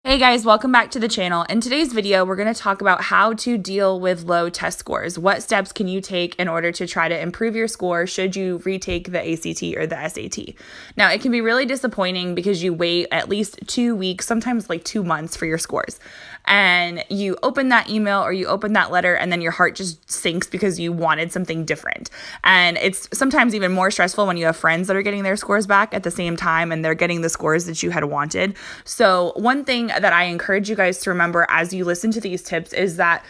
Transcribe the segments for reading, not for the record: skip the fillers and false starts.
Hey guys, welcome back to the channel. In today's video, we're going to talk about how to deal with low test scores. What steps can you take in order to try to improve your score should you retake the ACT or the SAT? Now, it can be really disappointing because you wait at least 2 weeks, sometimes like 2 months for your scores. And you open that email or you open that letter and then your heart just sinks because you wanted something different. And it's sometimes even more stressful when you have friends that are getting their scores back at the same time and they're getting the scores that you had wanted. So one thing that I encourage you guys to remember as you listen to these tips is that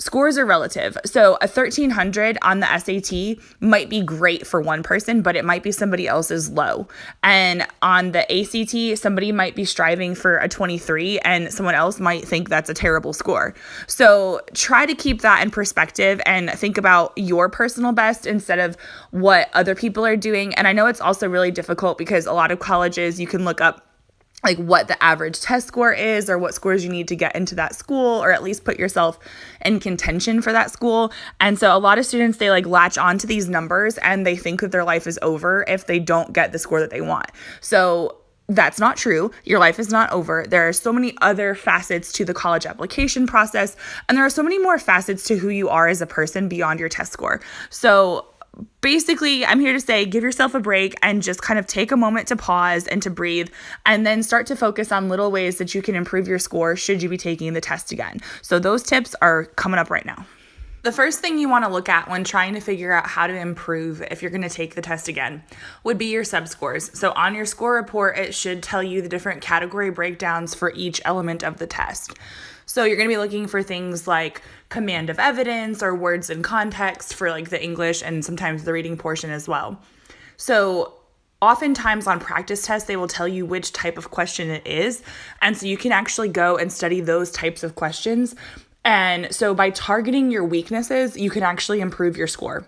scores are relative. So a 1300 on the SAT might be great for one person, but it might be somebody else's low. And on the ACT, somebody might be striving for a 23 and someone else might think that's a terrible score. So try to keep that in perspective and think about your personal best instead of what other people are doing. And I know it's also really difficult because a lot of colleges, you can look up like what the average test score is or what scores you need to get into that school, or at least put yourself in contention for that school. And so a lot of students, they like latch onto these numbers and they think that their life is over if they don't get the score that they want. So that's not true. Your life is not over. There are so many other facets to the college application process, and there are so many more facets to who you are as a person beyond your test score. So basically, I'm here to say, give yourself a break and just kind of take a moment to pause and to breathe, and then start to focus on little ways that you can improve your score should you be taking the test again. So those tips are coming up right now. The first thing you want to look at when trying to figure out how to improve if you're going to take the test again would be your SUBSCORES. So on your score report, it should tell you the different category breakdowns for each element of the test. So you're going to be looking for things like command of evidence or words in context for like the English and sometimes the reading portion as well. So oftentimes on practice tests, they will tell you which type of question it is. And so you can actually go and study those types of questions. And so by targeting your weaknesses, you can actually improve your score.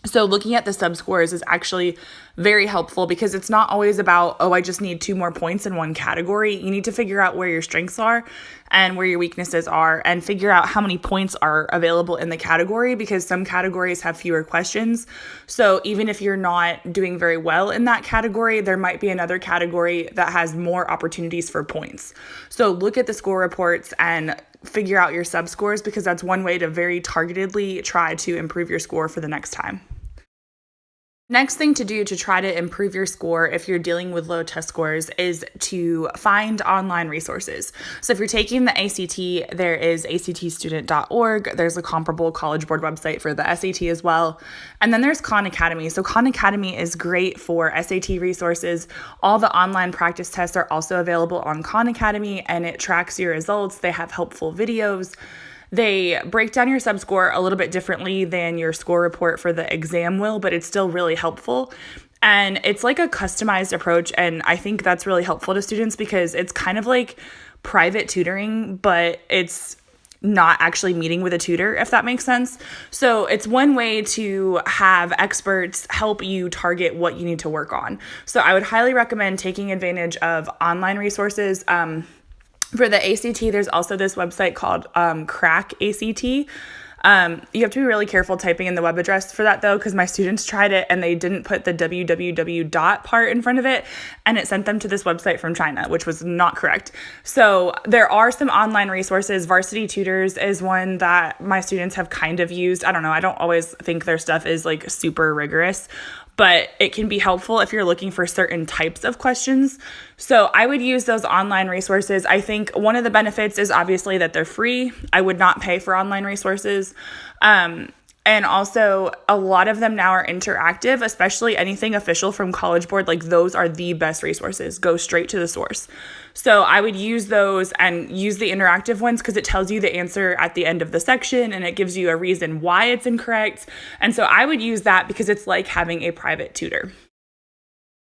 So looking at the SUBSCORES is actually very helpful because it's not always about, oh, I just need 2 more points in one category. You need to figure out where your strengths are and where your weaknesses are and figure out how many points are available in the category, because some categories have fewer questions. So even if you're not doing very well in that category, there might be another category that has more opportunities for points. So look at the score reports and figure out your SUBSCORES, because that's one way to very targetedly try to improve your score for the next time. Next thing to do to try to improve your score if you're dealing with low test scores is to find online resources. So if you're taking the ACT, there is actstudent.org. There's a comparable College Board website for the SAT as well. And then there's Khan Academy. So Khan Academy is great for SAT resources. All the online practice tests are also available on Khan Academy, and it tracks your results. They have helpful videos. They break down your SUBSCORE a little bit differently than your score report for the exam will, but it's still really helpful. And it's like a customized approach, and I think that's really helpful to students because it's kind of like private tutoring, but it's not actually meeting with a tutor, if that makes sense. So it's one way to have experts help you target what you need to work on. So I would highly recommend taking advantage of online resources. For the ACT, there's also this website called Crack ACT. You have to be really careful typing in the web address for that, though, because my students tried it and they didn't put the www dot part in front of it, and it sent them to this website from China, which was not correct. So there are some online resources. Varsity Tutors is one that my students have kind of used. I don't know. I don't always think their stuff is like super rigorous, but it can be helpful if you're looking for certain types of questions. So I would use those online resources. I think one of the benefits is obviously that they're free. I would not pay for online resources. And also, a lot of them now are interactive, especially anything official from College Board. Like, those are the best resources. Go straight to the source. So I would use those and use the interactive ones because it tells you the answer at the end of the section and it gives you a reason why it's incorrect. And so I would use that because it's like having a private tutor.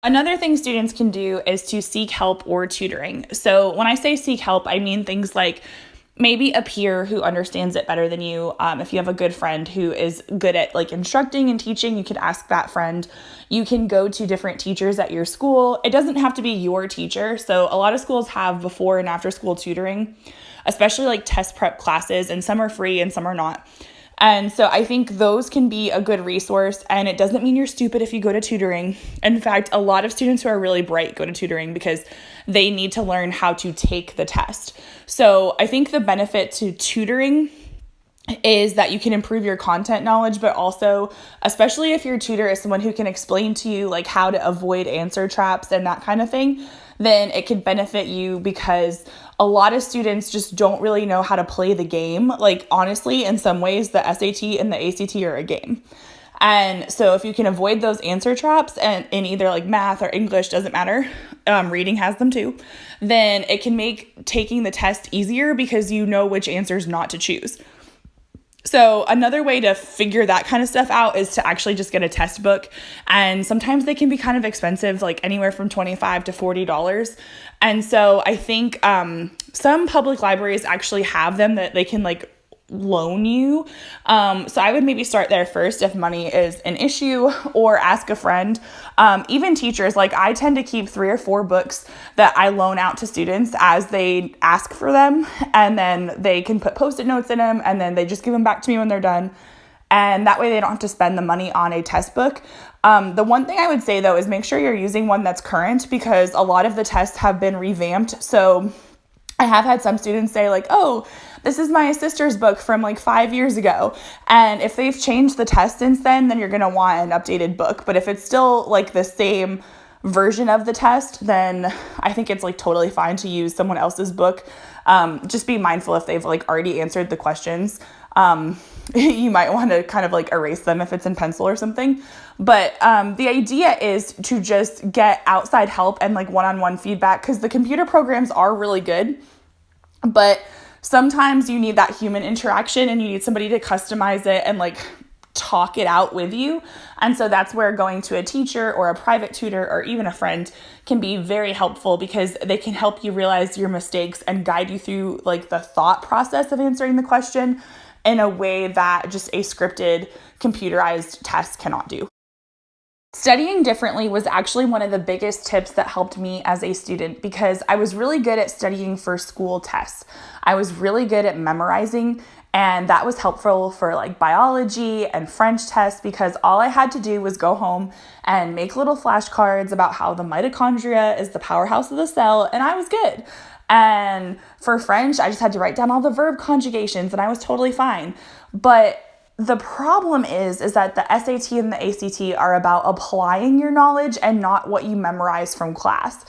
Another thing students can do is to seek help or tutoring. So when I say seek help, I mean things like maybe a peer who understands it better than you. If you have a good friend who is good at like instructing and teaching, you could ask that friend. You can go to different teachers at your school. It doesn't have to be your teacher. So a lot of schools have before and after school tutoring, especially like test prep classes, and some are free and some are not. And so I think those can be a good resource, and it doesn't mean you're stupid if you go to tutoring. In fact, a lot of students who are really bright go to tutoring because they need to learn how to take the test. So I think the benefit to tutoring is that you can improve your content knowledge, but also, especially if your tutor is someone who can explain to you like how to avoid answer traps and that kind of thing, then it could benefit you, because a lot of students just don't really know how to play the game. Like, honestly, in some ways, the SAT and the ACT are a game. And so if you can avoid those answer traps, and in either like math or English, doesn't matter, reading has them too, then it can make taking the test easier because you know which answers not to choose. So another way to figure that kind of stuff out is to actually just get a test book. And sometimes they can be kind of expensive, like anywhere from $25 to $40. And so I think some public libraries actually have them that they can like loan you. So I would maybe start there first if money is an issue, or ask a friend. Even teachers, like I tend to keep 3 or 4 books that I loan out to students as they ask for them, and then they can put Post-it notes in them, and then they just give them back to me when they're done. And that way they don't have to spend the money on a test book. The one thing I would say though is make sure you're using one that's current, because a lot of the tests have been revamped. So I have had some students say like, oh, this is my sister's book from like 5 years ago. And if they've changed the test since then you're going to want an updated book. But if it's still like the same version of the test, then I think it's like totally fine to use someone else's book. Just be mindful if they've like already answered the questions. You might want to kind of like erase them if it's in pencil or something. But the idea is to just get outside help and like one-on-one feedback, because the computer programs are really good, but sometimes you need that human interaction and you need somebody to customize it and like talk it out with you. And so that's where going to a teacher or a private tutor or even a friend can be very helpful, because they can help you realize your mistakes and guide you through like the thought process of answering the question in a way that just a scripted, computerized test cannot do. Studying differently was actually one of the biggest tips that helped me as a student, because I was really good at studying for school tests. I was really good at memorizing, and that was helpful for like biology and French tests, because all I had to do was go home and make little flashcards about how the mitochondria is the powerhouse of the cell, and I was good. And for French, I just had to write down all the verb conjugations and I was totally fine. But the problem is that the SAT and the ACT are about applying your knowledge and not what you memorize from class.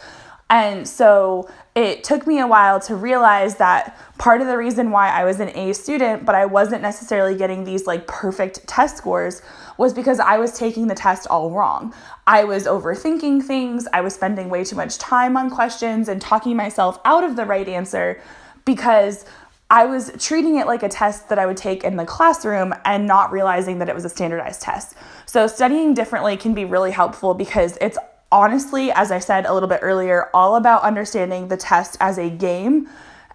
And so it took me a while to realize that part of the reason why I was an A student, but I wasn't necessarily getting these like perfect test scores, was because I was taking the test all wrong. I was overthinking things. I was spending way too much time on questions and talking myself out of the right answer, because I was treating it like a test that I would take in the classroom and not realizing that it was a standardized test. So studying differently can be really helpful, because it's honestly, as I said a little bit earlier, all about understanding the test as a game.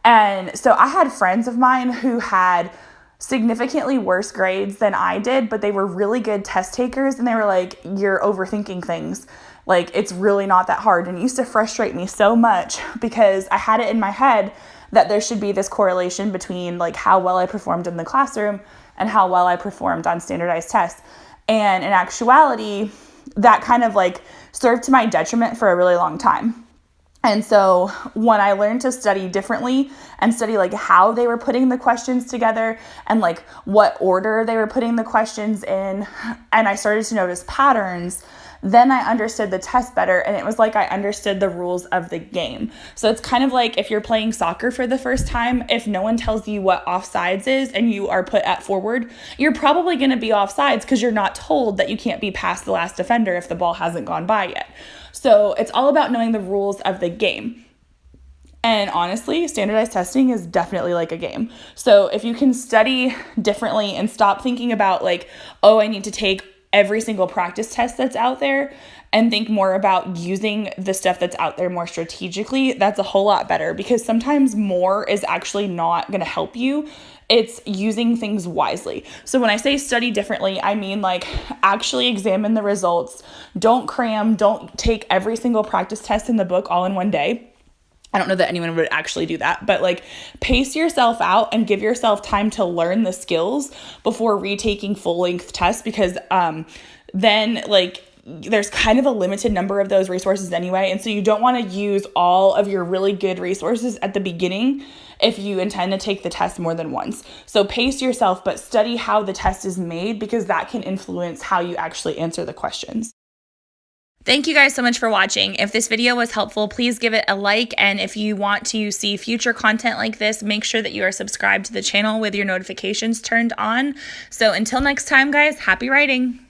And so I had friends of mine who had significantly worse grades than I did, but they were really good test takers, and they were like, you're overthinking things. Like, it's really not that hard. And it used to frustrate me so much, because I had it in my head that there should be this correlation between like how well I performed in the classroom and how well I performed on standardized tests. And in actuality, that kind of like served to my detriment for a really long time. And so when I learned to study differently and study like how they were putting the questions together and like what order they were putting the questions in, and I started to notice patterns, then I understood the test better, and it was like I understood the rules of the game. So it's kind of like if you're playing soccer for the first time, if no one tells you what offsides is and you are put at forward, you're probably going to be offsides because you're not told that you can't be past the last defender if the ball hasn't gone by yet. So it's all about knowing the rules of the game. And honestly, standardized testing is definitely like a game. So if you can study differently and stop thinking about like, oh, I need to take every single practice test that's out there, and think more about using the stuff that's out there more strategically, that's a whole lot better, because sometimes more is actually not going to help you. It's using things wisely. So when I say study differently, I mean like actually examine the results. Don't cram, don't take every single practice test in the book all in one day. I don't know that anyone would actually do that, but like pace yourself out and give yourself time to learn the skills before retaking full length tests, because then like there's kind of a limited number of those resources anyway. And so you don't want to use all of your really good resources at the beginning if you intend to take the test more than once. So pace yourself, but study how the test is made, because that can influence how you actually answer the questions. Thank you guys so much for watching. If this video was helpful, please give it a like. And if you want to see future content like this, make sure that you are subscribed to the channel with your notifications turned on. So until next time, guys, happy writing.